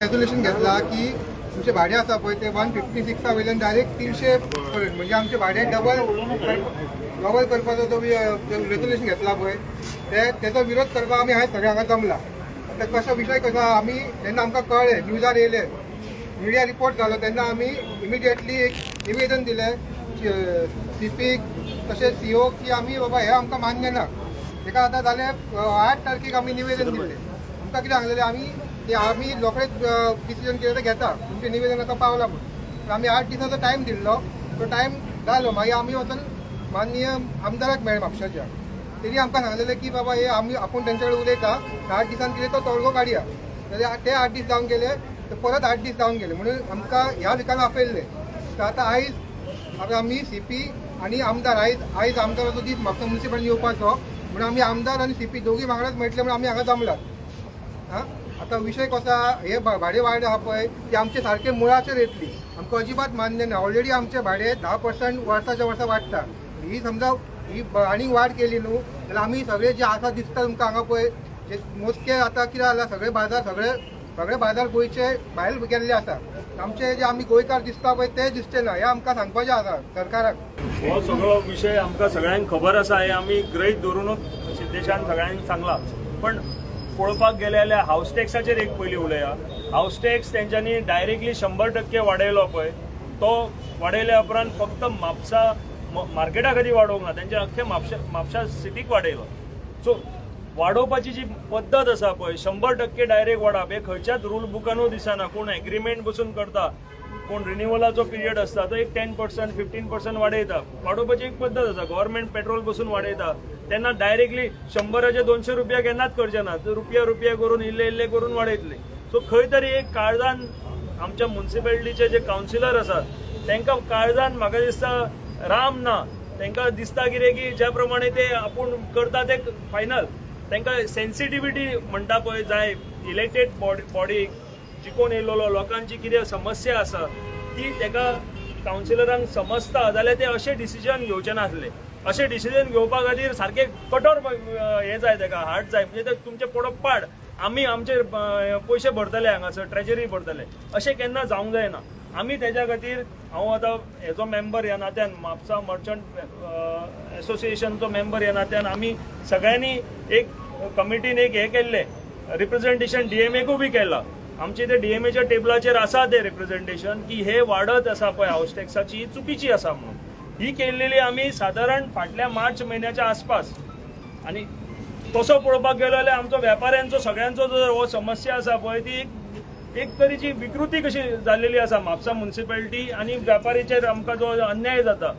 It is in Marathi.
रेझोल्युशन घेतला की तुमचे भाडे आसा पळय ते 156 वयल्यान डायरेक्ट 300 पर्यंत म्हणजे आमचे भाडे डबल करपाचो जो रेझोल्युशन घेतला पळय तेचो विरोध करपाक आमी आयज सगळे हांगा जमला. आता कसा विषय कसा आमी जेन्ना आमकां कळ्ळें न्यूजार येयले मिडिया रिपोर्ट जालो तेन्ना आमी इमिडिएटली एक निवेदन दिलें सीपीक तशेंच सीओ की आमी बाबा हे आमकां मान्य ना. ताका आतां जाले 8 तारखेक आमी निवेदन दिल्लें. आमकां कितें सांगलेलें आमी रोखडेच डिसिजन कितें तें घेता तुमचें निवेदन आतां पावलां म्हणून आमी 8 दिसांचो टायम दिल्लो. तो टायम जालो मागीर आमी वचून माननीय आमदाराक मेळ्ळे म्हापशाच्या. तेणी आमकां सांगलेलें की बाबा हे आपूण तेंचे कडेन उलयता 8 दिसान कितें तो तोडगो काडया. जाल्यार ते 8 दीस जावन गेले तर परत 8 दीस जावन गेले म्हणून आमकां ह्या विकान आपयल्ले. तर आतां आयज आमी सीपी आनी आमदार आयज आमदाराचो दीस म्हापसा म्युनिसिपालिटी येवपाचो म्हणून आमी आमदार आनी सीपी दोगी वांगडाच मेळटले म्हणून आमी हांगा जमलात. आतां विशय कसो हे भाडे वाड आहा पळय ती आमचे सारखे मुळाचेर येतली. आमकां अजिबात मान्य ना. ऑलरेडी आमचे भाडे 10% वर्साच्या वर्सा वाडटा. ही समजा ही आनीक वाड केली न्हू जाल्यार आमी सगळे जे आसा दिसता तुमकां हांगा पळय जे मोजके आतां कितें जाला सगळे बाजार गोंयचे भायर गेल्ले आसा. आमचे जे आमी गोंयकार दिसता पळय ते दिसचे ना. हे आमकां सांगपाचें आसा सरकाराक. हो सगळो विषय आमकां सगळ्यांक खबर आसा. हे आमी गृहीत धरूनच सिद्धेशान सगळ्यांक सांगला. पण पळोवपाक गेले जाल्यार हाऊस टॅक्साचेर एक पयलीं उलया. हाऊस टॅक्स तेंच्यांनी डायरेक्टली 100% वाडयलो पळय तो वाडयल्या उपरांत फक्त म्हापसा मार्केटा खातीर वाडोवंक ना तेंच्या अख्खे म्हापशा सिटीक वाडयलो. सो वाडोवपाची जी पद्दत आसा पळय 100% डायरेक्ट वाडप हे खंयच्याच रूल बुकानूच दिसना. कोण एग्रीमेंट बसून करता कोण रिन्युवलाचो पिरियड आसता तो एक 10% 15% वाडयता. वाडोवपाची एक पद्दत आसा. गव्हर्मेंट पेट्रोल बसून वाडयता तेन्ना डायरेक्टली 100चे 200 रुपया केन्नाच करचे ना. रुपया करून इल्ले करून वाडयतले. सो खंय तरी एक काळजान आमच्या म्युनिसिपालिटीचे जे कावन्सिलर आसात तांकां काळजान म्हाका दिसता राम ना. तांकां दिसता कितें की ज्या प्रमाणे ते आपूण करता ते फायनल तांकां सेन्सिटिविटी म्हणटा पळय जाय इलेक्टेड बॉडीक जिखून येयल्लो लोकांची कितें समस्या आसा ती ताका कावन्सिलरांक समजता जाल्यार ते अशें डिसिजन घेवचे नासले. अशें डिसिजन घेवपा खातीर सारकें कठोर हें जाय ताका हार्ड जाय म्हणजे तुमचे पडप पाड आमी आमचे पयशे भरतले हांगासर ट्रेजरी भरतले अशें केन्ना जावंक जायना. आमी तेज्या खातीर हांव आतां हेजो मेंबर ह्या नात्यान म्हापसा मर्चंट एसोसिएशनचो मेंबर ह्या नात्यान आमी सगळ्यांनी एक कमिटीन एक हें केल्लें रिप्रेझेंटेशन डीएमएकूय बी केलां. आमचे ते डीएमएच्या टेबलाचेर आसा ते रिप्रेझेंटेशन की हे वाडत आसा पळय हाऊस टॅक्साची ही चुकीची आसा म्हणून. ही केल्लेली आमी सादारण फाटल्या मार्च म्हयन्याच्या आसपास. आनी तसो पळोवपाक गेलो जाल्यार आमचो वेपाऱ्यांचो सगळ्यांचो जो हो समस्या आसा पळय ती एक तरेची विकृती कशी जाल्लेली आसा म्हापसा म्युनिसिपालिटी आनी वेपारीचेर आमकां जो अन्याय जाता